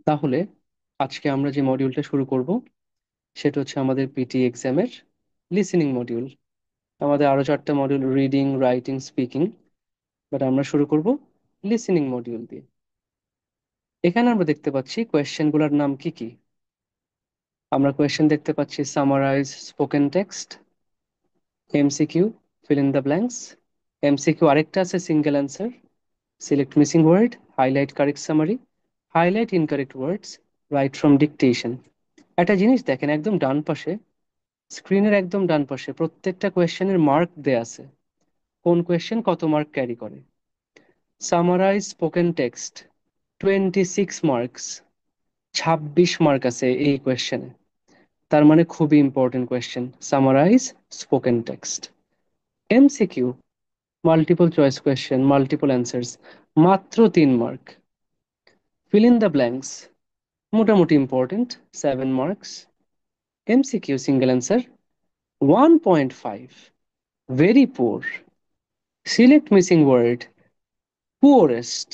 তাহলে আজকে আমরা যে মডিউলটা শুরু করব সেটা হচ্ছে আমাদের পিটি এক্সামের লিসেনিং মডিউল। আমাদের আরো 4টা module, reading, writing, speaking, but আমরা শুরু করব লিসেনিং মডিউল দিয়ে। এখানে আমরা দেখতে পাচ্ছি কোয়েশ্চেনগুলোর নাম কি কি। আমরা কোয়েশ্চেন দেখতে পাচ্ছি summarise spoken text, MCQ fill in the blanks, MCQ আরেকটা আছে single answer, select missing word, highlight correct summary, highlight incorrect words, write from dictation. একটা জিনিস দেখেন, একদম ডান পাশে, স্ক্রিনের একদম ডান পাশে প্রত্যেকটা কোয়েশ্চেনের মার্ক দেয়া আছে, কোন কোয়েশ্চেন কত মার্ক ক্যারি করে। Summarise spoken text 26 marks, 26 mark আছে এই কোয়েশ্চেনে। তার মানে খুবই important question summarise spoken text. MCQ multiple choice question, multiple answers, মাত্র 3 mark. Fill in the blanks মোটামুটি important, 7 marks. MCQ single answer 1.5, very poor. Select missing word poorest,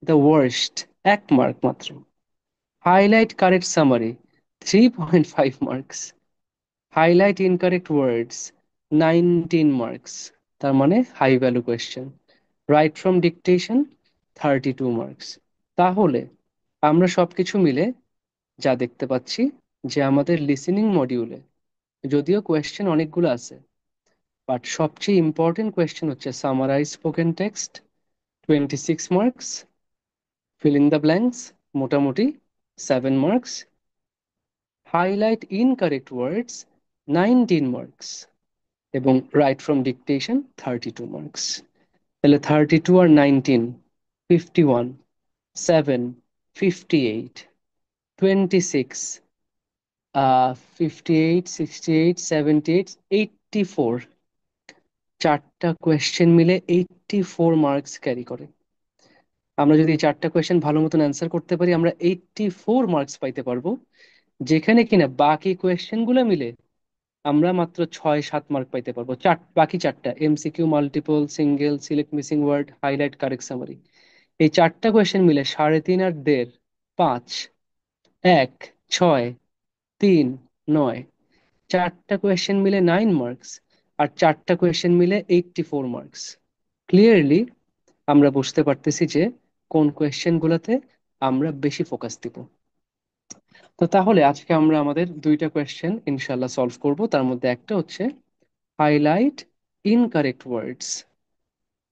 the worst, 1 mark মাত্র। Highlight correct summary 3.5 marks. Highlight incorrect words 19 marks, তার মানে high value question. Right from dictation 32 marks. তাহলে আমরা সবকিছু মিলে যা দেখতে পাচ্ছি যে আমাদের লিসেনিং মডিউলে যদিও কোয়েশ্চেন অনেকগুলো আছে, বাট সবচেয়ে ইম্পর্টেন্ট কোয়েশ্চেন হচ্ছে summarise spoken text 26 marks, fill in the blanks মোটামুটি 7 marks, highlight incorrect words 19 marks, এবং রাইট ফ্রম ডিকটেশন 32 মার্কস। তাহলে 32 আর 19, 51, 7, 58, 26, 58, 68, 78, 84, চারটা কোয়েশ্চেন মিলে 84 মার্কস ক্যারি করে। আমরা যদি এই চারটা কোয়েশ্চেন ভালো মতন অ্যান্সার করতে পারি আমরা 84 মার্কস পাইতে পারবো, যেখানে কিনা বাকি কোয়েশ্চেন গুলো মিলে আমরা মাত্র 6-7 মার্ক পাইতে পারবো। বাকি চারটা MCQ, multiple, single, select missing word, highlight correct summary, এই চারটা কোয়েশ্চেন মিলে 3.5 আর 1.5, 5, 1, 6, 3, 9, চারটা কোয়েশ্চেন মিলে 9 মার্কস, আর চারটা কোয়েশ্চেন মিলে 84 মার্কস। ক্লিয়ারলি আমরা বুঝতে পারতেছি যে কোন কোয়েশ্চেন গুলোতে আমরা বেশি ফোকাস দিব। তো তাহলে আজকে আমরা আমাদের 2টা কোয়েশ্চেন ইনশাল্লাহ সলভ করব। তার মধ্যে একটা হচ্ছে হাইলাইট ইনকারেক্ট ওয়ার্ডস।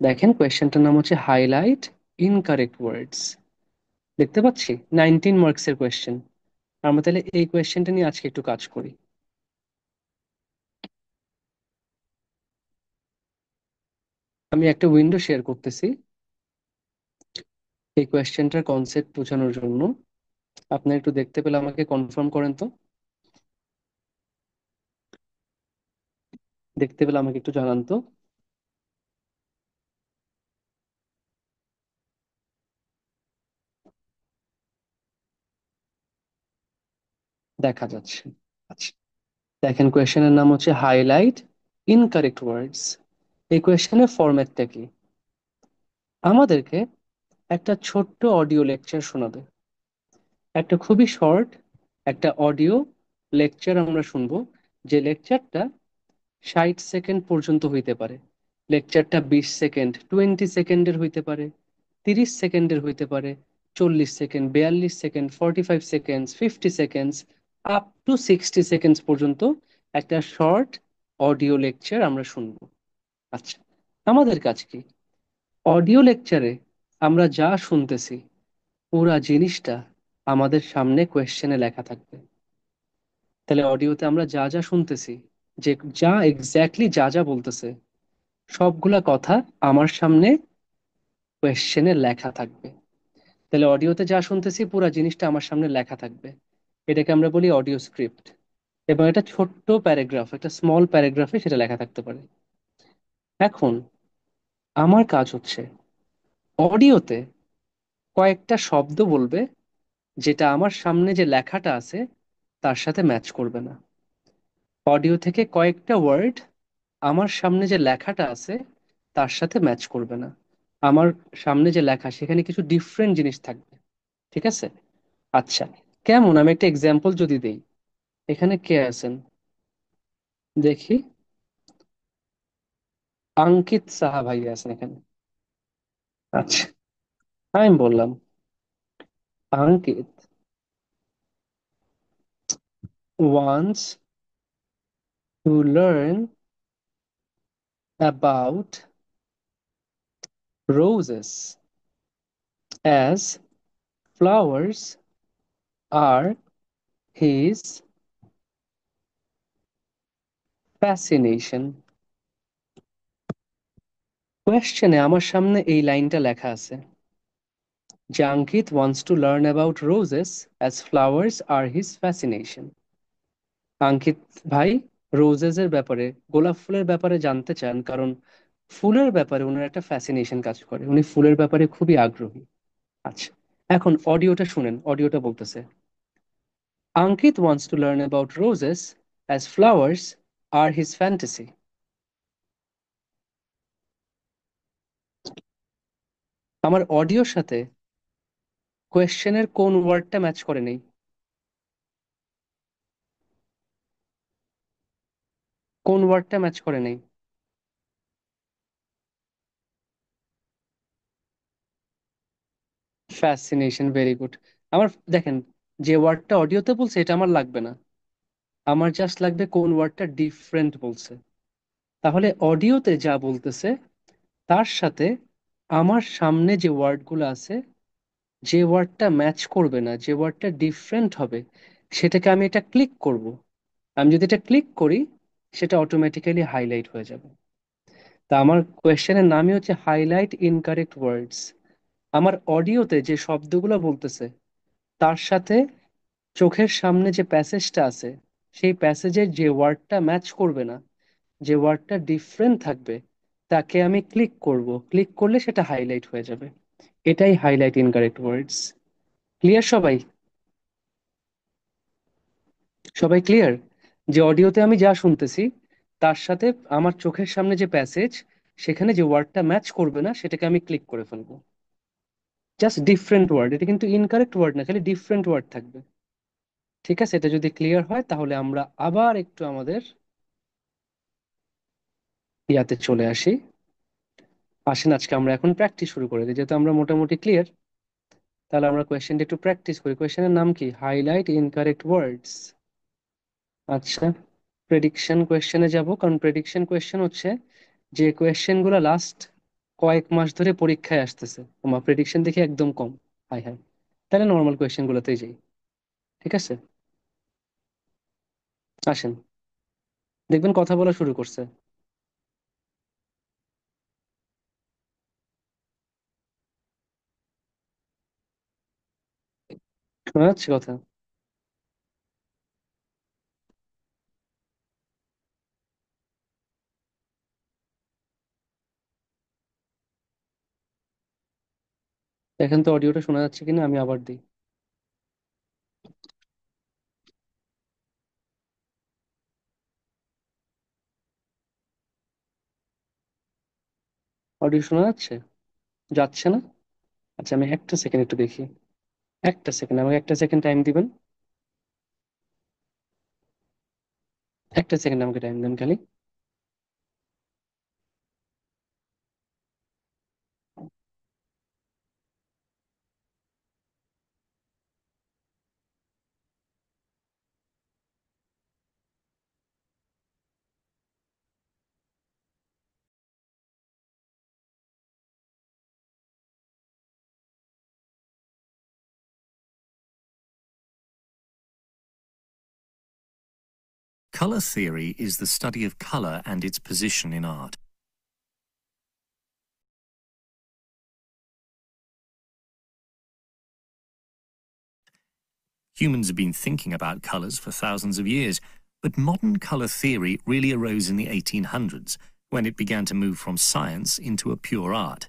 দেখেন কোয়েশ্চেনটার নাম হচ্ছে হাইলাইট ইনকারেক্ট ওয়ার্ডস। দেখতে পাচ্ছি 19 মার্কস এর কোয়েশ্চেন। আমরা তাহলে এই কোয়েশ্চেনটা নিয়ে আজকে একটু কাজ করি। আমি একটা উইন্ডো শেয়ার করতেছি এই কোয়েশ্চেনটার কনসেপ্ট বোঝানোর জন্য। আপনারা একটু দেখতে পেলে আমাকে কনফার্ম করেন তো, দেখতে পেলে আমাকে একটু জানান তো। দেখা যাচ্ছে। আচ্ছা, দেখেন কোয়েশ্চেনের নাম হচ্ছে হাইলাইট ইনকারেক্ট ওয়ার্ডস। এই কোয়েশ্চেনের ফরম্যাটটা কি? আমাদেরকে একটা ছোট্ট অডিও লেকচার শোনাবে, একটা খুবই শর্ট একটা অডিও লেকচার আমরা শুনবো, যে লেকচারটা 60 সেকেন্ড পর্যন্ত হইতে পারে। লেকচারটা 20 সেকেন্ড, 20 সেকেন্ডের হইতে পারে, 30 সেকেন্ডের হইতে পারে, 40 second, 42 second, 45 second, 50 seconds, up to 60 seconds পর্যন্ত একটা শর্ট অডিও লেকচার আমরা শুনবো। আচ্ছা, আমাদের কাজ কি? অডিও লেকচারে আমরা যা শুনতেছি পুরা জিনিসটা আমাদের সামনে কোয়েশ্চেনে লেখা থাকবে। তাহলে অডিওতে আমরা যা যা শুনতেছি, যে যা এক্স্যাক্টলি যা যা বলতেছে সবগুলা কথা আমার সামনে কোয়েশ্চেনে লেখা থাকবে। তাহলে অডিওতে যা শুনতেছি পুরা জিনিসটা আমার সামনে লেখা থাকবে। এটাকে আমরা বলি অডিও স্ক্রিপ্ট। এবং এটা ছোট্ট প্যারাগ্রাফ, একটা স্মল প্যারাগ্রাফে সেটা লেখা থাকতে পারে। এখন আমার কাজ হচ্ছে অডিওতে কয়েকটা শব্দ বলবে যেটা আমার সামনে যে লেখাটা আছে তার সাথে ম্যাচ করবে না। অডিও থেকে কয়েকটা ওয়ার্ড আমার সামনে যে লেখাটা আছে তার সাথে ম্যাচ করবে না। আমার সামনে যে লেখা সেখানে কিছু ডিফারেন্ট জিনিস থাকবে। ঠিক আছে? আচ্ছা, কেমন, আমি একটা এক্সাম্পল যদি দেই। এখানে কে আছেন দেখি? আঙ্কিত সাহা ভাই আছেন এখানে। আচ্ছা, আমি বললাম, Ankit wants to learn about roses as flowers are his fascination. কোয়েশ্চেনে আমার সামনে এই লাইনটা লেখা আছে যে Ankit wants to learn about roses as flowers আর হিজ ফ্যাসিনেশন। আঙ্কিত ভাই রোজেস এর ব্যাপারে, গোলাপ ফুলের ব্যাপারে জানতে চান, কারণ ফুলের ব্যাপারে ওনার একটা ফ্যাসিনেশন কাজ করে, উনি ফুলের ব্যাপারে খুবই আগ্রহী। আচ্ছা, এখন অডিওটা শুনেন, অডিওটা বলতেছে Ankit wants to learn about roses as flowers are his fantasy. আমার অডিওর সাথে কোয়েশ্চেনের কোন ওয়ার্ডটা ম্যাচ করে নেই? কোন ওয়ার্ডটা ম্যাচ করে নেই? Fascination, very good. আমার দেখেন, যে ওয়ার্ডটা অডিওতে বলছে এটা আমার লাগবে না, আমার জাস্ট লাগবে কোন ওয়ার্ডটা ডিফারেন্ট বলছে। তাহলে অডিওতে যা বলতেছে তার সাথে আমার সামনে যে ওয়ার্ডগুলো আছে, যে ওয়ার্ডটা ম্যাচ করবে না, যে ওয়ার্ডটা ডিফারেন্ট হবে, সেটাকে আমি এটা ক্লিক করব। আমি যদি এটা ক্লিক করি, সেটা অটোমেটিক্যালি হাইলাইট হয়ে যাবে। তা আমার কোয়েশ্চেনের নামই হচ্ছে হাইলাইট ইনকারেক্ট ওয়ার্ডস। আমার অডিওতে যে শব্দগুলো বলতেছে তার সাথে চোখের সামনে যে প্যাসেজটা আছে, সেই প্যাসেজের যে ওয়ার্ডটা ম্যাচ করবে না, যে ওয়ার্ডটা ডিফারেন্ট থাকবে, তাকে আমি ক্লিক করব। ক্লিক করলে সেটা হাইলাইট হয়ে যাবে। এটাই হাইলাইট ইনকারেক্ট ওয়ার্ডস। ক্লিয়ার সবাই? সবাই ক্লিয়ার? যে অডিওতে আমি যা শুনতেছি তার সাথে আমার চোখের সামনে যে প্যাসেজ, সেখানে যে ওয়ার্ডটা ম্যাচ করবে না সেটাকে আমি ক্লিক করে ফেলবো। জাস্ট ডিফারেন্ট ওয়ার্ড, এটা কিন্তু ইনকারেক্ট ওয়ার্ড না, খালি ডিফারেন্ট ওয়ার্ড থাকবে। ঠিক আছে, এটা যদি ক্লিয়ার হয় তাহলে আমরা আবার একটু আমাদের ইয়াতে চলে আসি। আসেন আজকে আমরা এখন প্র্যাকটিস শুরু করে দিই, যেহেতু আমরা মোটামুটি ক্লিয়ার। তাহলে আমরা কোয়েশ্চেনটা একটু প্র্যাকটিস করি। কোয়েশ্চেনের নাম কি? হাইলাইট ইনকারেক্ট ওয়ার্ডস। আচ্ছা, প্রেডিকশন কোয়েশ্চেনে যাব, কারণ প্রেডিকশন কোয়েশ্চেন হচ্ছে যে কোয়েশ্চেন গুলো লাস্ট কয়েক মাস ধরে পরীক্ষায় আসতেছে। তোমার প্রেডিকশন দেখি একদম কম। হাই হাই, তাহলে নর্মাল কোয়েশ্চেন গুলোতেই যাই। ঠিক আছে, আসেন। দেখবেন কথা বলা শুরু করছে। শোনা যাচ্ছে কথা? এখন তো অডিওটা শোনা যাচ্ছে কিনা আমি আবার দিই। অডিও শোনা যাচ্ছে? যাচ্ছে না? আচ্ছা, আমি একটা সেকেন্ড একটু দেখি। একটা সেকেন্ড, আমাকে একটা সেকেন্ড টাইম দিবেন। একটা সেকেন্ড আমাকে টাইম দেন খালি। Color theory is the study of color and its position in art. Humans have been thinking about colors for thousands of years, but modern color theory really arose in the 1800s when it began to move from science into a pure art.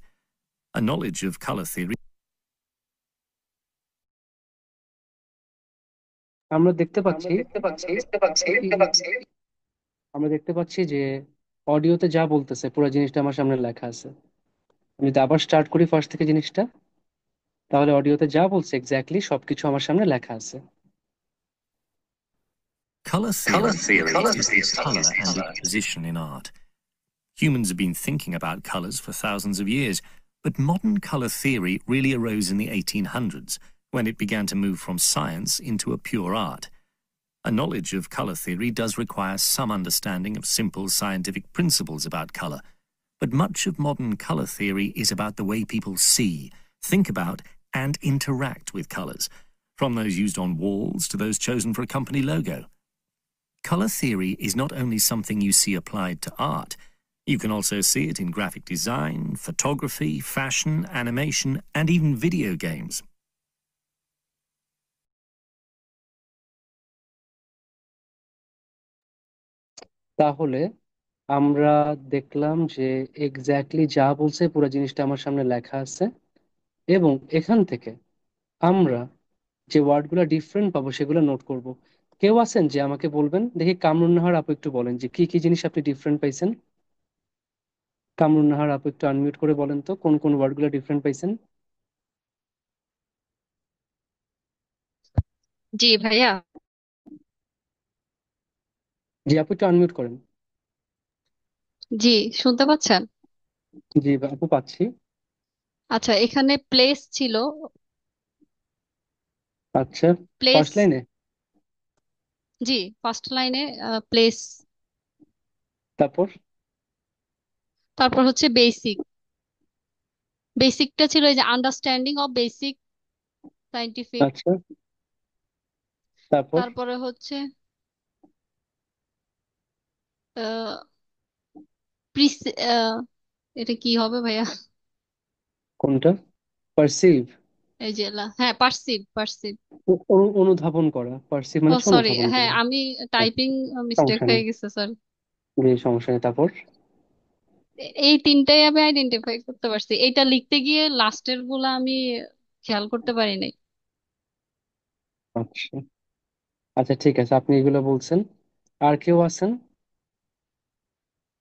A knowledge of color theory. আমরা দেখতে পাচ্ছি আমরা দেখতে পাচ্ছি যে অডিওতে যা বলতেছে পুরো জিনিসটা আমার সামনে লেখা আছে। আমি যদি আবার স্টার্ট করি ফার্স্ট থেকে জিনিসটা, তাহলে অডিওতে যা বলছে এক্স্যাক্টলি সবকিছু আমার সামনে লেখা আছে। Colour theory studies colour and its position in art. Humans have been thinking about colours for thousands of years, but modern colour theory really arose in the 1800s when it began to move from science into a pure art. A knowledge of colour theory does require some understanding of simple scientific principles about colour, but much of modern colour theory is about the way people see, think about, and interact with colours, from those used on walls to those chosen for a company logo. Colour theory is not only something you see applied to art, you can also see it in graphic design, photography, fashion, animation, and even video games. তাহলে আমরা দেখলাম যে exactly যা বলছে পুরো জিনিসটা আমার সামনে লেখা আছে, এবং এখান থেকে আমরা যে ওয়ার্ডগুলো ডিফারেন্ট পাবো সেগুলো নোট করব। কেউ আছেন যে আমাকে বলবেন? দেখি কামরুন নাহার আপু একটু বলেন যে কি কি জিনিস আপনি ডিফারেন্ট পাইছেন। কামরুন নাহার আপু একটু আনমিউট করে বলেন তো কোন কোন ওয়ার্ডগুলো ডিফারেন্ট পাইছেন। জি ভাইয়া। জি আপু একটু আনমিউট করেন। জি, শুনতে পাচ্ছেন? জি আপু পাচ্ছি। আচ্ছা, এখানে প্লেস ছিল। আচ্ছা, প্লেস। ফার্স্ট লাইনে। জি, ফার্স্ট লাইনে প্লেস। তারপর? তারপর হচ্ছে বেসিক। বেসিকটা ছিল এই যে আন্ডারস্ট্যান্ডিং অফ বেসিক সাইন্টিফিক। আচ্ছা, তারপর? তারপরে হচ্ছে আহ, এটা কি হবে ভাইয়া? কোনটা? পারসিভ? এই যে হ্যাঁ, পার্সিভ পার্সিভ। অনুধাবন করা, পারসিভ ও মানে হচ্ছে সরি, অনুধাবন হ্যাঁ করা। আমি আচ্ছা, টাইপিং মিস্টেক সমস্যা নেই। হয়ে গেছে, সরি। জি সমস্যা নেই, তারপর? এই তিনটাই আমি আইডেন্টিফাই করতে পারছি, এইটা লিখতে গিয়ে লাস্টের গুলা আমি খেয়াল করতে পারি নাই। আচ্ছা, আচ্ছা ঠিক আছে, আপনি এগুলো বলছেন। আর কেউ আছেন?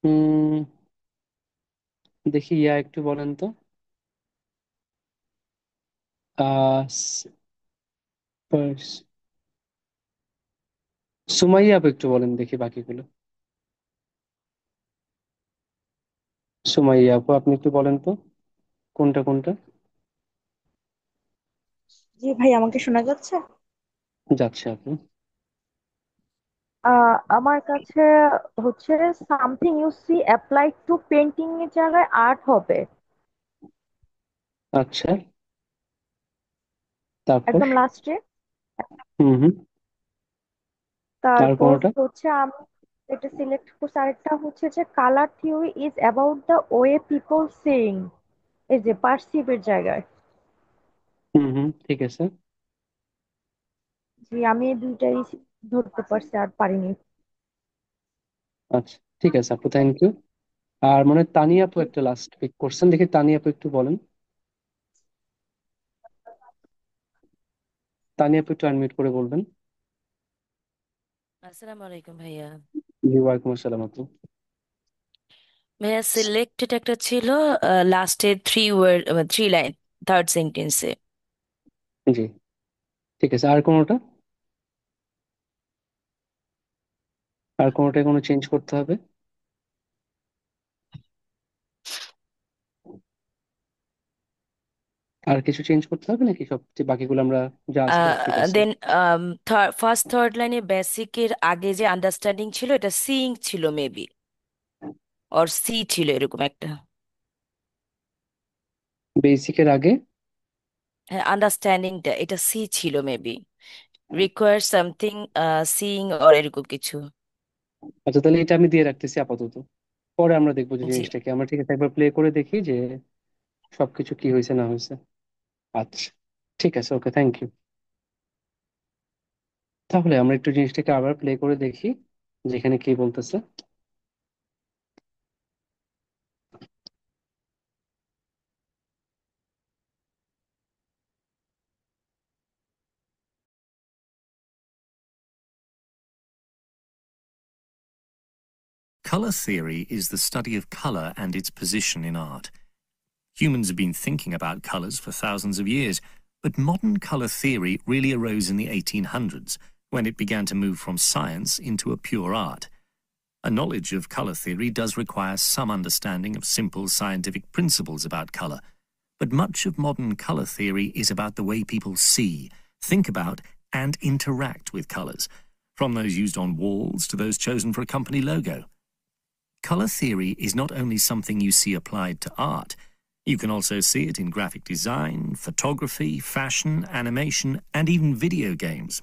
উম দেখি ইয়া একটু বলেন তো। আহ সুমাইয়া আপু একটু বলেন দেখি বাকিগুলো। সুমাইয়া আপু আপনি একটু বলেন তো কোনটা কোনটা। জি ভাই, আমাকে শোনা যাচ্ছে? যাচ্ছে আপু। আমার কাছে হচ্ছে something you see apply to painting এর জায়গায় আর্ট হবে। আচ্ছা, তারপর? একদম লাস্টে। হুম হুম। আর তারপর কোনটা? হচ্ছে আমি এটা সিলেক্ট করছি, আরেকটা হচ্ছে যে colour theory is about the way people seeing, এই যে পারসিভের জায়গায়। হুম হুম, ঠিক আছে। জি, আমি এই দুইটাই ধরতে পারছি, আর পারিনি। আচ্ছা ঠিক আছে আপু, থ্যাংক ইউ। আর মনে হয় তানিয়া আপু একটা লাস্ট পিক করছেন, দেখি তানিয়া আপু একটু বলেন। তানিয়া আপু একটু আনমিউট করে বলবেন। আসসালামু আলাইকুম ভাইয়া। জি ওয়ালাইকুম আসসালাম আপু। ভাইয়া সিলেক্টেড একটা ছিল লাস্টে three word, three line, third সেন্টেন্সে। জি ঠিক আছে। আর কোনোটা? আর কোনোটায় কোনো চেঞ্জ করতে হবে? আর কিছু চেঞ্জ করতে হবে নাকি সব যে বাকিগুলো আমরা যা আছে সব ঠিক আছে? দেন ফার্স্ট থার্ড লাইনে বেসিকের আগে যে আন্ডারস্ট্যান্ডিং ছিল এটা সিইং ছিল মেবি, অর সি ছিল এরকম একটা। বেসিকের আগে? হ্যাঁ, আন্ডারস্ট্যান্ডিংটা এটা সি ছিল maybe, require something seeing or এরকম কিছু। আচ্ছা তাহলে এটা আমি দিয়ে রাখতেছি আপাতত, পরে আমরা দেখবো যে জি। জিনিসটা কি। আমরা ঠিক আছে একবার প্লে করে দেখি যে সবকিছু কি হয়েছে না হয়েছে। আচ্ছা ঠিক আছে, ওকে থ্যাংক ইউ। তাহলে আমরা একটু জিনিসটাকে আবার প্লে করে দেখি যেখানে কি বলতেছে। Colour theory is the study of colour and its position in art. Humans have been thinking about colours for thousands of years, But modern colour theory really arose in the 1800s, when it began to move from science into a pure art. A knowledge of colour theory does require some understanding of simple scientific principles about colour, but much of modern colour theory is about the way people see, think about, and interact with colours, from those used on walls to those chosen for a company logo. Colour theory is not only something you see applied to art, you can also see it in graphic design, photography, fashion, animation, and even video games.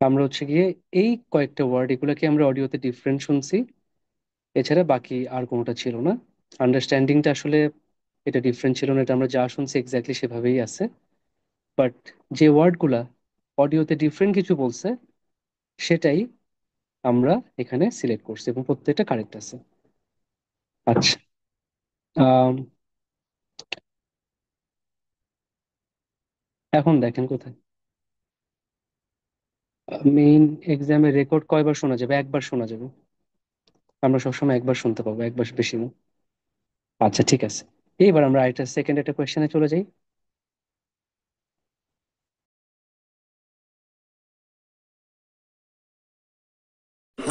আমরা হচ্ছে গিয়ে এই কয়েকটা word এগুলোকে আমরা অডিওতে different শুনছি, এছাড়া বাকি আর কোনোটা ছিল না। আন্ডারস্ট্যান্ডিংটা আসলে এটা ডিফারেন্ট ছিল না, এটা আমরা যা শুনছি এক্স্যাক্টলি সেভাবেই আছে। বাট যে ওয়ার্ডগুলা অডিওতে ডিফারেন্ট কিছু বলছে সেটাই আমরা এখানে সিলেক্ট করছি এবং প্রত্যেকটা কারেক্ট আছে। আচ্ছা, আম, এখন দেখেন কোথায় মেইন এক্সামের রেকর্ড কয়বার শোনা যাবে? একবার শোনা যাবে। আমরা সবসময় একবার শুনতে পাবো, একবার বেশি না। আচ্ছা ঠিক আছে, এইবার আমরা আরেকটা সেকেন্ড একটা কোয়েশ্চেনে চলে যাই।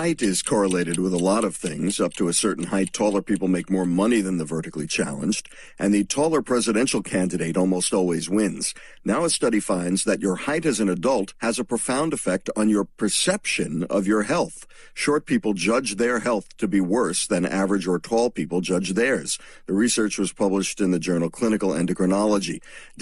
Height is correlated with a lot of things. Up to a certain height, taller people make more money than the vertically challenged, and the taller presidential candidate almost always wins. Now a study finds that your height as an adult has a profound effect on your perception of your health. Short people judge their health to be worse than average or tall people judge theirs. The research was published in the journal Clinical Endocrinology.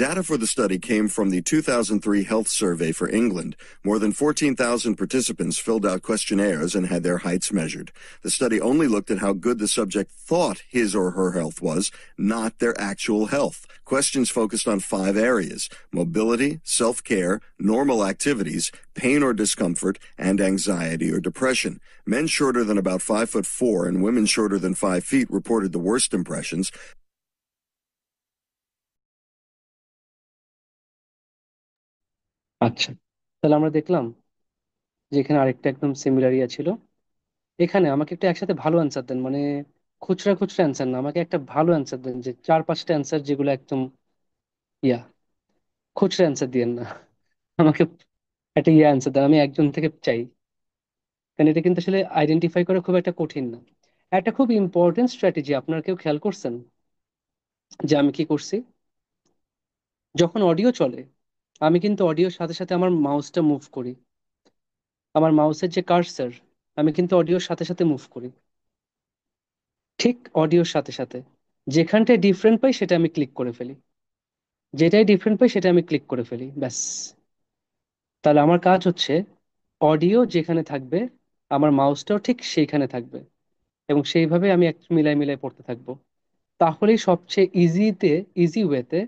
Data for the study came from the 2003 Health Survey for England. More than 14,000 participants filled out questionnaires and had their heights measured. The study only looked at how good the subject thought his or her health was, not their actual health. Questions focused on 5 areas: mobility, self-care, normal activities, pain or discomfort, and anxiety or depression. Men shorter than about 5'4" and women shorter than 5 feet reported the worst impressions. আচ্ছা, তাহলে আমরা দেখলাম যে এখানে আরেকটা একদম similar ইয়া ছিল। এখানে আমাকে একটা একসাথে ভালো অ্যান্সার দেন, মানে খুচরা খুচরা অ্যান্সার না, আমাকে একটা ভালো অ্যান্সার দেন, যে 4-5টা অ্যান্সার যেগুলো একদম ইয়া, খুচরা অ্যান্সার দিয়েন না। আমাকে একটা ইয়া অ্যান্সার দেন, আমি একজন থেকে চাই। কারণ এটা কিন্তু আসলে আইডেন্টিফাই করা খুব একটা কঠিন না। একটা খুব ইম্পর্টেন্ট স্ট্র্যাটেজি আপনার কেউ খেয়াল করছেন যে আমি কি করছি? যখন অডিও চলে আমি কিন্তু অডিওর সাথে সাথে আমার মাউসটা মুভ করি, আমার মাউসের যে কার্সার আমি কিন্তু অডিওর সাথে সাথে মুভ করি। ঠিক অডিওর সাথে সাথে যেখানটায় ডিফারেন্ট পাই সেটা আমি ক্লিক করে ফেলি, যেটাই ডিফারেন্ট পাই সেটা আমি ক্লিক করে ফেলি, ব্যাস। তাহলে আমার কাজ হচ্ছে অডিও যেখানে থাকবে আমার মাউসটাও ঠিক সেইখানে থাকবে, এবং সেইভাবে আমি এক মিলাই মিলাই পড়তে থাকবো। তাহলেই সবচেয়ে ইজি ওয়েতে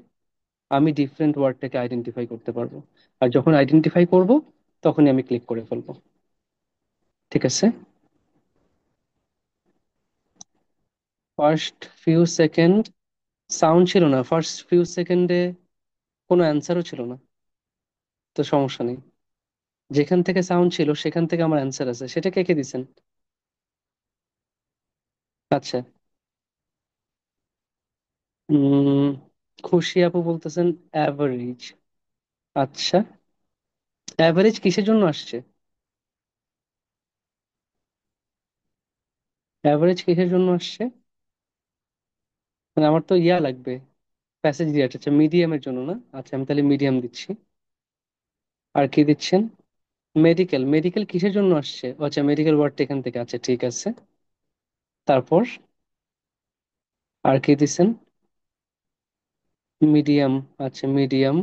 আমি ডিফারেন্ট ওয়ার্ডটাকে আইডেন্টিফাই করতে পারবো। আর যখন আইডেন্টিফাই করব তখনই আমি ক্লিক করে ফেলবো। ঠিক আছে, ফার্স্ট ফিউ সেকেন্ড সাউন্ড ছিল না, ফার্স্ট ফিউ সেকেন্ডে কোনো অ্যান্সারও ছিল না, তো সমস্যা নেই। যেখান থেকে সাউন্ড ছিল সেখান থেকে আমার অ্যান্সার আছে, সেটা কে কে দিছেন? আচ্ছা, উম খুশি আপু বলতেছেন অ্যাভারেজ। আচ্ছা, অ্যাভারেজ কিসের জন্য আসছে? অ্যাভারেজ কিসের জন্য আসছে? মানে আমার তো ইয়া লাগবে, প্যাসেজ দিয়ে। আচ্ছা, মিডিয়ামের জন্য না? আচ্ছা, আমি তাহলে মিডিয়াম দিচ্ছি। আর কি দিচ্ছেন? মেডিকেল। মেডিকেল কিসের জন্য আসছে? ও আচ্ছা, মেডিকেল ওয়ার্ডটা এখান থেকে। আচ্ছা ঠিক আছে, তারপর আর কি দিচ্ছেন? মিডিয়াম। আচ্ছা, মিডিয়াম,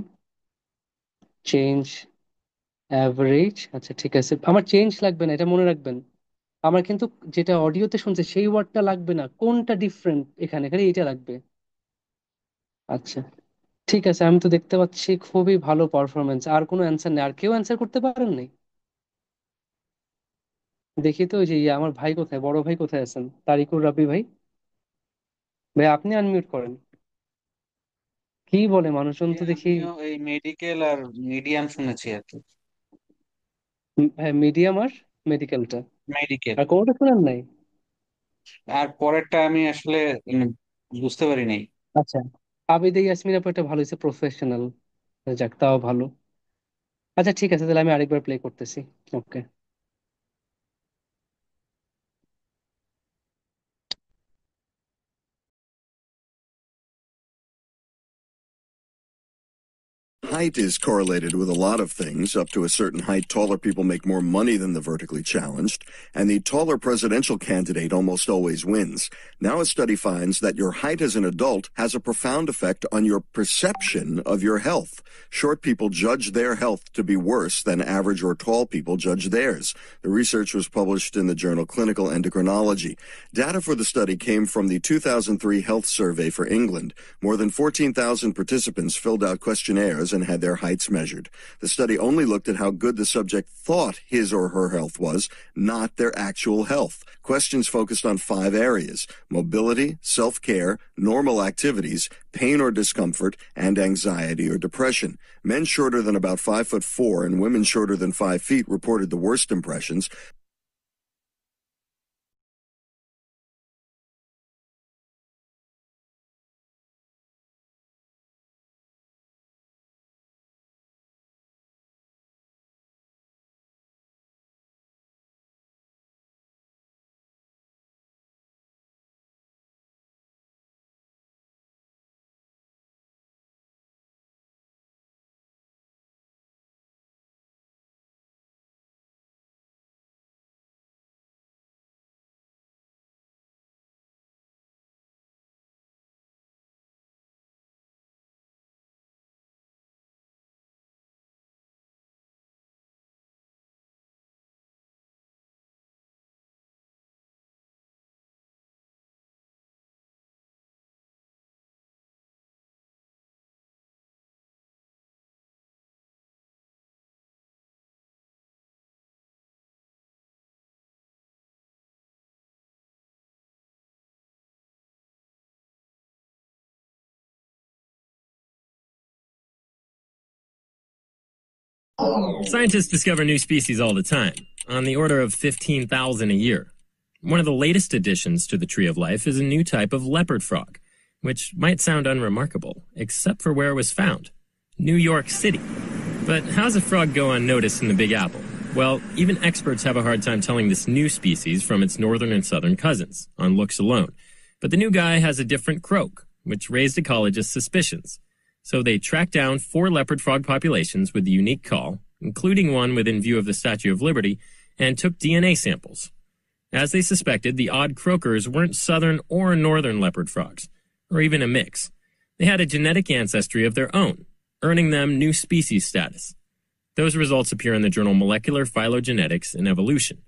চেঞ্জ, অ্যাভারেজ। আচ্ছা ঠিক আছে, আমার চেঞ্জ লাগবে না, এটা মনে রাখবেন। আমার কিন্তু যেটা অডিওতে শুনছে সেই ওয়ার্ডটা লাগবে না, কোনটা ডিফারেন্ট এখানে খালি এটা লাগবে। আচ্ছা ঠিক আছে, আমি তো দেখতে পাচ্ছি খুবই ভালো পারফরমেন্স। আর কোনো অ্যান্সার নেই? আর কেউ অ্যান্সার করতে পারেন নাই? দেখি তো, ওই যে ইয়ে, আমার ভাই কোথায়, বড় ভাই কোথায় আছেন? তারিকুর রাব্বি ভাই, ভাই আপনি আনমিউট করেন। কি বলে মানুষজন তো দেখি। আমিও এই মেডিকেল আর মিডিয়াম শুনেছি আর কি। হ্যাঁ, মিডিয়াম আর মেডিকেলটা, মেডিকেল আর কোনোটা শোনেন নাই? আর পরেরটা আমি আসলে উম, বুঝতে পারি নাই। আচ্ছা, আবিদে ইয়াসমিন আপু একটা ভালো হয়েছে, প্রফেশনাল। যাক, তাও ভালো। আচ্ছা ঠিক আছে, তাহলে আমি আরেকবার প্লে করতেছি। ওকে। Height is correlated with a lot of things. Up to a certain height, taller people make more money than the vertically challenged, and the taller presidential candidate almost always wins. Now a study finds that your height as an adult has a profound effect on your perception of your health. Short people judge their health to be worse than average or tall people judge theirs. The research was published in the journal Clinical Endocrinology. Data for the study came from the 2003 Health Survey for England. More than 14,000 participants filled out questionnaires and had their heights measured. The study only looked at how good the subject thought his or her health was, not their actual health. Questions focused on 5 areas: mobility, self-care, normal activities, pain or discomfort, and anxiety or depression. Men shorter than about 5'4" and women shorter than 5 feet reported the worst impressions. Scientists discover new species all the time, on the order of 15,000 a year. One of the latest additions to the Tree of Life is a new type of leopard frog, which might sound unremarkable, except for where it was found: New York City. But how's a frog go unnoticed in the Big Apple? Well, even experts have a hard time telling this new species from its northern and southern cousins, on looks alone. But the new guy has a different croak, which raised ecologists' suspicions. So they tracked down 4 leopard frog populations with the unique call, including one within view of the Statue of Liberty, and took DNA samples. As they suspected, the odd croakers weren't southern or northern leopard frogs, or even a mix. They had a genetic ancestry of their own, earning them new species status. Those results appear in the journal Molecular Phylogenetics and Evolution.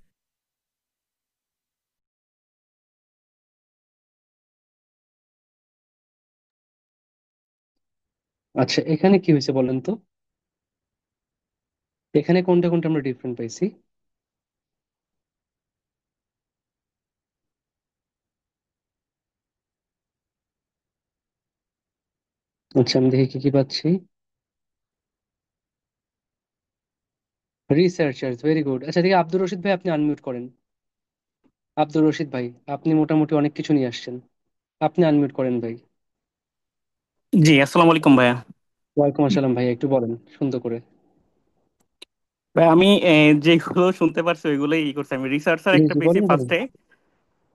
আচ্ছা, এখানে কি হয়েছে বলেন তো? এখানে কোনটা কোনটা আমরা ডিফারেন্ট পাইছি? আচ্ছা, আমি দেখি কি কি পাচ্ছি। Researchers, very good. আচ্ছা, দেখি আব্দুর রশিদ ভাই, আপনি আনমিউট করেন। আব্দুর রশিদ ভাই, আপনি মোটামুটি অনেক কিছু নিয়ে আসছেন, আপনি আনমিউট করেন ভাই। জি, আসসালামু আলাইকুম ভাইয়া। ওয়ালাইকুম আসসালাম ভাই, একটু বলেন সুন্দর করে। ভাই আমি যেগুলো শুনতে পারছি ওইগুলোই করছি। আমি রিসার্চার জি একটা জি, পেয়েছি বলেন বলেন। ফার্স্টে,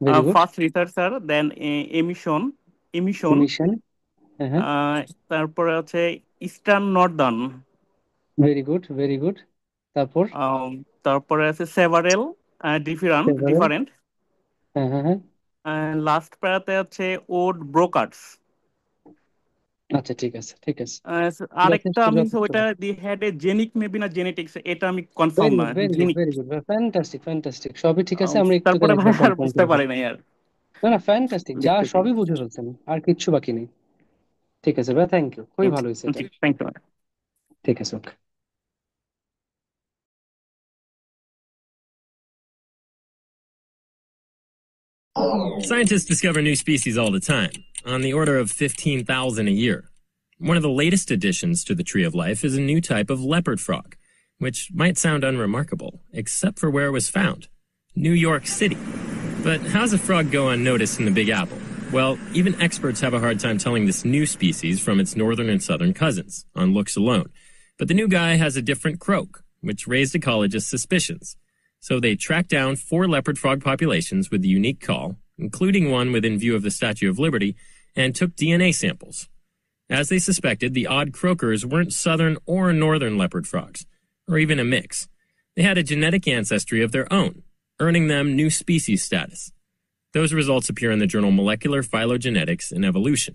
ভেরি গুড। ফার্স্ট রিসার্চার, দেন এমিশন এমিশন মিশন। হ্যাঁ হ্যাঁ। তারপরে হচ্ছে eastern Northern, very good very good. তারপর? তারপরে আছে সেভারেল ডিফারেন্ট সেভারেল। ডিফারেন্ট হ্যাঁ হ্যাঁ হ্যাঁ। লাস্ট প্যারাতে আছে ওড ব্রোকার্স। আচ্ছা ঠিক আছে ঠিক আছে। আরেকটা যথেষ্ট আমি যথেষ্ট। ওইটা the had a genic maybe না জেনেটিক্স, এটা আমি কনফার্ম ভেরি না। Good very good genic. Very good, fantastic fantastic, সবই ঠিক আছে, আমরা তারপরে একটুখানি ভাই একবার আর কনফার্ম বুঝতে করবো। পারি নাই আর। না না, ফ্যান্টাস্টিক, যা সবই বুঝে ফেলছেন, আর কিচ্ছু বাকি নেই। ঠিক আছে ভাই, থ্যাংক ইউ, খুবই ভালো হয়েছে এটা। জি, থ্যাংক ইউ। ঠিক আছে, ওকে। Scientists discover new species all the time, on the order of 15,000 a year. One of the latest additions to the Tree of Life is a new type of leopard frog, which might sound unremarkable, except for where it was found: New York City. But how's a frog go unnoticed in the Big Apple? Well, even experts have a hard time telling this new species from its northern and southern cousins, on looks alone. But the new guy has a different croak, which raised ecologists' suspicions. So they tracked down 4 leopard frog populations with the unique call, including one within view of the Statue of Liberty, and took DNA samples. As they suspected, the odd croakers weren't southern or northern leopard frogs, or even a mix. They had a genetic ancestry of their own, earning them new species status. Those results appear in the journal Molecular Phylogenetics and Evolution.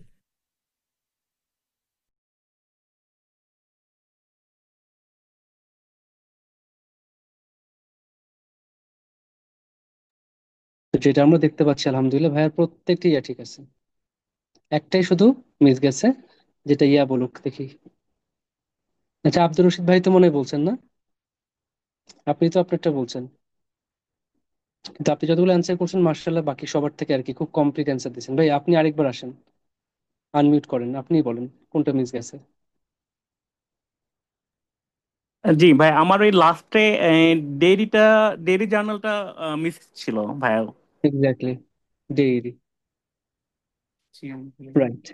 তো যেটা আমরা দেখতে পাচ্ছি আলহামদুলিল্লাহ ভাইয়ার প্রত্যেকটি ইয়া ঠিক আছে, একটাই শুধু মিস গেছে, যেটা ইয়া বলুক দেখি। আচ্ছা, আব্দুর রশিদ ভাই তো মনে হয় বলছেন না? আপনি তো আপনারটা বলছেন, কিন্তু আপনি যতগুলো অ্যান্সার করছেন মার্শাল্লাহ বাকি সবার থেকে আর কি খুব কমপ্লিট অ্যান্সার দিচ্ছেন। ভাই আপনি আরেকবার আসেন, আনমিউট করেন, আপনিই বলেন কোনটা মিস গেছে। জি ভাই, আমার ওই লাস্টে ডেইরিটা, ডেইরি জার্নালটা মিস ছিল ভাইয়া। Exactly, dairy, right.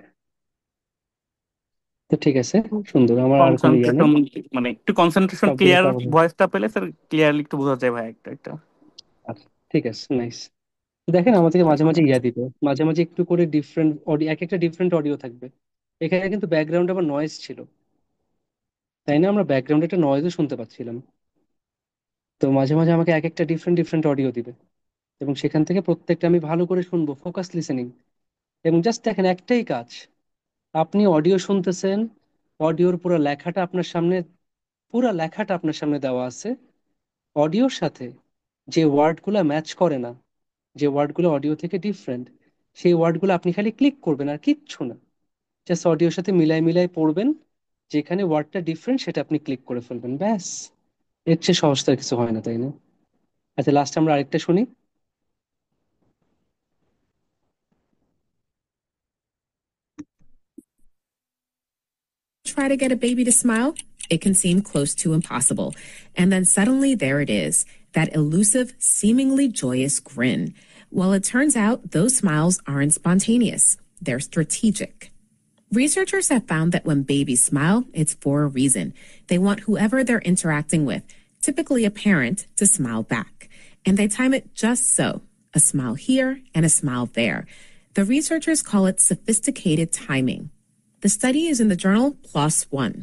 তো ঠিক আছে, সুন্দর, আমার আর কোনো ইয়া নেই, কনসেন্ট্রেশন, মানে একটু কনসেন্ট্রেশন সবগুলো ক্লিয়ার কভার হয়েছে। ভয়েসটা পেলে স্যার ক্লিয়ারলি একটু বোঝা যায় ভাই একটা একটা। আচ্ছা ঠিক আছে, নাইস। দেখেন আমাদেরকে মাঝে মাঝে ইয়া দিবে, মাঝে মাঝে একটু করে ডিফারেন্ট অডিও, এক একটা ডিফারেন্ট অডিও থাকবে। এখানে কিন্তু ব্যাকগ্রাউন্ডে আবার নয়েজ ছিল, তাই না? আমরা ব্যাকগ্রাউন্ডে একটা নয়েজও শুনতে পাচ্ছিলাম। তো মাঝে মাঝে আমাকে এক একটা ডিফারেন্ট ডিফারেন্ট অডিও দিবে, এবং সেখান থেকে প্রত্যেকটা আমি ভালো করে শুনবো, ফোকাস লিসেনিং। এবং জাস্ট দেখেন একটাই কাজ, আপনি অডিও শুনতেছেন, অডিওর পুরো লেখাটা আপনার সামনে, পুরো লেখাটা আপনার সামনে দেওয়া আছে। অডিওর সাথে যে ওয়ার্ডগুলো ম্যাচ করে না, যে ওয়ার্ডগুলো অডিও থেকে ডিফারেন্ট, সেই ওয়ার্ডগুলো আপনি খালি ক্লিক করবেন আর কিচ্ছু না, জাস্ট অডিওর সাথে মিলাই মিলাই পড়বেন, যেখানে ওয়ার্ডটা ডিফারেন্ট সেটা আপনি ক্লিক করে ফেলবেন, ব্যাস। এর চেয়ে সহজ তো আর কিছু হয় না, তাই না? আচ্ছা, লাস্ট আমরা আরেকটা শুনি। Try to get a baby to smile, it can seem close to impossible. And then suddenly there it is, that elusive, seemingly joyous grin. Well, it turns out those smiles aren't spontaneous, they're strategic. Researchers have found that when babies smile, it's for a reason. They want whoever they're interacting with, typically a parent, to smile back. And they time it just so, a smile here and a smile there. The researchers call it sophisticated timing. The study is in the journal PLOS ONE.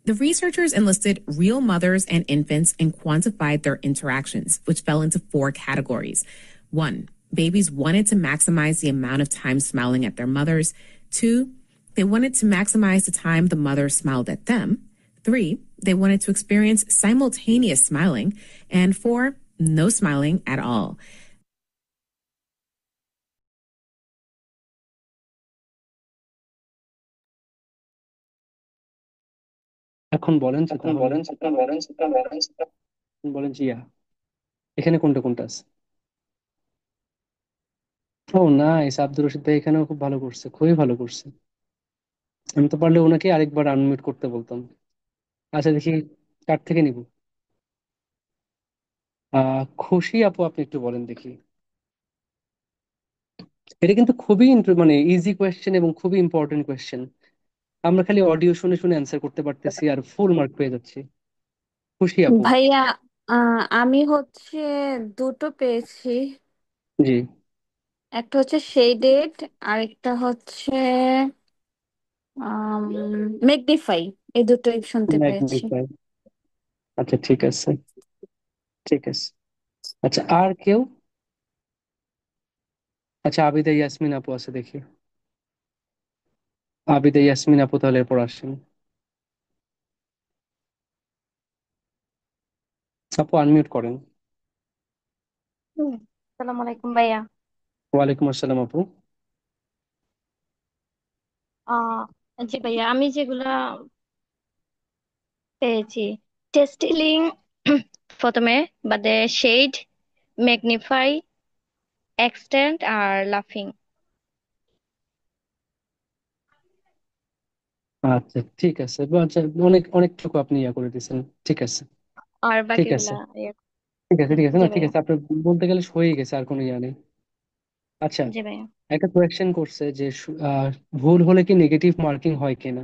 The researchers enlisted real mothers and infants and quantified their interactions, which fell into 4 categories. 1, babies wanted to maximize the amount of time smiling at their mothers. 2, they wanted to maximize the time the mother smiled at them. 3, they wanted to experience simultaneous smiling. And 4, no smiling at all. এখন বলেন যে বলেন যে এখানে কোনটা কোনটা আছে। ও nice, Abdur Rashid ভাই এখানেও খুব ভালো করছে, খুবই ভালো করছে। আমি তো পারলে ওনাকে আরেকবার আনমিউট করতে বলতাম। আচ্ছা দেখি কার থেকে নিব। খুশি আপু, আপনি একটু বলেন দেখি। এটা কিন্তু খুবই মানে ইজি কোয়েশ্চেন এবং খুবই ইম্পর্টেন্ট কোয়েশ্চেন। আমরা খালি অডিও শুনে শুনে অ্যান্সার করতে পারতেছি আর ফুল মার্ক পেয়ে যাচ্ছি। খুশি আপু। ভাইয়া, আমি হচ্ছে দুটো পেয়েছি। জি। একটা হচ্ছে শেডেড, আরেকটা হচ্ছে ম্যাগনিফাই। এই দুটোই শুনতে পেয়েছি। ম্যাগনিফাই, আচ্ছা ঠিক আছে, ঠিক আছে। আচ্ছা আর কেউ? আচ্ছা আবিদা ইয়াসমিন আপু আছে দেখি। আবিদা ইয়াসমিন আপু তাহলে এরপর আসেন। আপু আনমিউট করেন। আসসালামু আলাইকুম ভাইয়া। ওয়ালাইকুম আসসালাম আপু। আহ জি ভাইয়া, আমি যেগুলা পেয়েছি, টেস্টিলিং প্রথমে, বাদে শেড, ম্যাগনিফাই, এক্সটেন্ড আর লাফিং। আচ্ছা ঠিক আছে, আচ্ছা, অনেক অনেকটুকু আপনি ইয়া করে দিয়েছেন। ঠিক আছে, আর ঠিক আছে, বাকিগুলা ইয়ে, ঠিক আছে, ঠিক আছে, জি না ঠিক ভাইয়া। আছে, আপনার বলতে গেলে হয়ে গেছে, আর কোনো ইয়া নেই। আচ্ছা, জি ভাইয়া। একটা কোয়েশ্চেন করছে যে ভুল হলে কি নেগেটিভ মার্কিং হয় কিনা।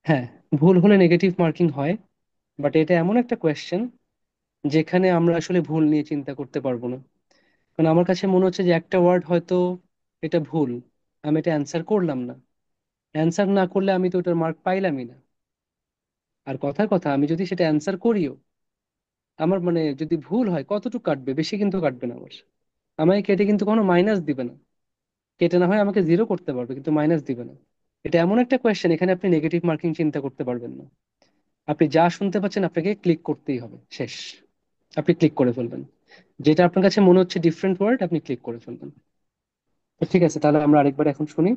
হ্যাঁ, ভুল হলে নেগেটিভ মার্কিং হয়, বাট এটা এমন একটা কোয়েশ্চেন যেখানে আমরা আসলে ভুল নিয়ে চিন্তা করতে পারবো না। কারণ আমার কাছে মনে হচ্ছে যে একটা ওয়ার্ড হয়তো এটা ভুল, আমি এটা অ্যান্সার করলাম না, অ্যান্সার না করলে আমি তো ওটার মার্ক পাইলামই না। আর কথার কথা, আমি যদি সেটা অ্যান্সার করিও, আমার মানে যদি ভুল হয় কতটুকু কাটবে, বেশি কিন্তু কাটবে না আমার, আমাকে কেটে কিন্তু কোনো মাইনাস দিবে না। কেটে না হয় আমাকে জিরো করতে পারবে, কিন্তু মাইনাস দিবে না। এটা এমন একটা কোয়েশ্চেন, এখানে আপনি নেগেটিভ মার্কিং চিন্তা করতে পারবেন না। আপনি যা শুনতে পাচ্ছেন আপনাকে ক্লিক করতেই হবে, শেষ। আপনি ক্লিক করে ফেলবেন, যেটা আপনার কাছে মনে হচ্ছে ডিফারেন্ট ওয়ার্ড আপনি ক্লিক করে ফেলবেন। তো ঠিক আছে, তাহলে আমরা আরেকবার এখন শুনি।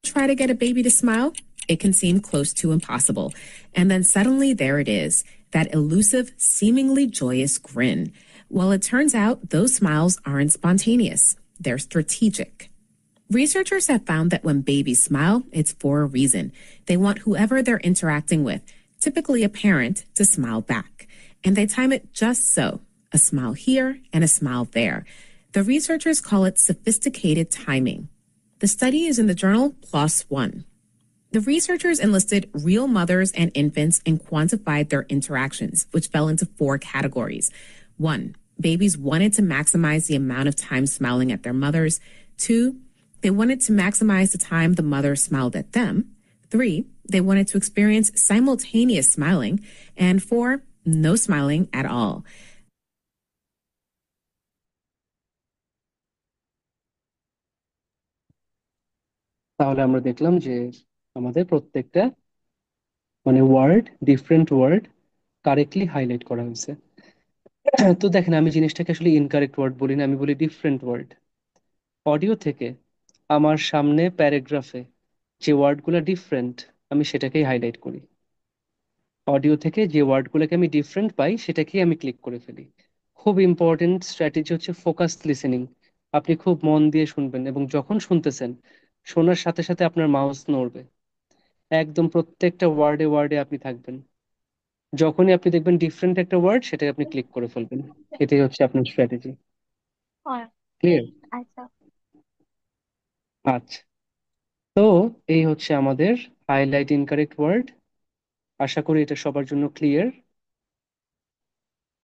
Try to get a baby to smile, it can seem close to impossible. And then suddenly there it is, that elusive, seemingly joyous grin. Well, it turns out those smiles aren't spontaneous, they're strategic. Researchers have found that when babies smile, it's for a reason. They want whoever they're interacting with, typically a parent, to smile back. And they time it just so, a smile here and a smile there. The researchers call it sophisticated timing. The study is in the journal PLOS One. The researchers enlisted real mothers and infants and quantified their interactions, which fell into 4 categories. 1, babies wanted to maximize the amount of time smiling at their mothers. 2, they wanted to maximize the time the mother smiled at them. 3, they wanted to experience simultaneous smiling. And 4, no smiling at all. তাহলে আমরা দেখলাম যে আমাদের প্রত্যেকটা মানে word, different word correctly highlight করা হয়েছে। তো দেখেন, আমি জিনিসটাকে আসলে ইনকারেক্ট ওয়ার্ড বলি না, আমি বলি ডিফারেন্ট ওয়ার্ড। অডিও থেকে আমার সামনে প্যারাগ্রাফে যে ওয়ার্ডগুলো ডিফারেন্ট, আমি সেটাকেই হাইলাইট করি। অডিও থেকে যে ওয়ার্ডগুলোকে আমি ডিফারেন্ট পাই সেটাকেই আমি ক্লিক করে ফেলি। খুব ইম্পর্টেন্ট স্ট্র্যাটেজি হচ্ছে ফোকাস লিসেনিং। আপনি খুব মন দিয়ে শুনবেন, এবং যখন শুনতেছেন, শোনার সাথে সাথে আপনার মাউস নড়বে, একদম প্রত্যেকটা ওয়ার্ডে ওয়ার্ডে আপনি থাকবেন। যখনই আপনি দেখবেন ডিফারেন্ট একটা ওয়ার্ড, সেটাই আপনি ক্লিক করে ফেলবেন। এটাই হচ্ছে আপনার স্ট্র্যাটেজি। ক্লিয়ার? আচ্ছা। আচ্ছা, তো এই হচ্ছে আমাদের হাইলাইট ইনকারেক্ট ওয়ার্ড। আশা করি এটা সবার জন্য ক্লিয়ার।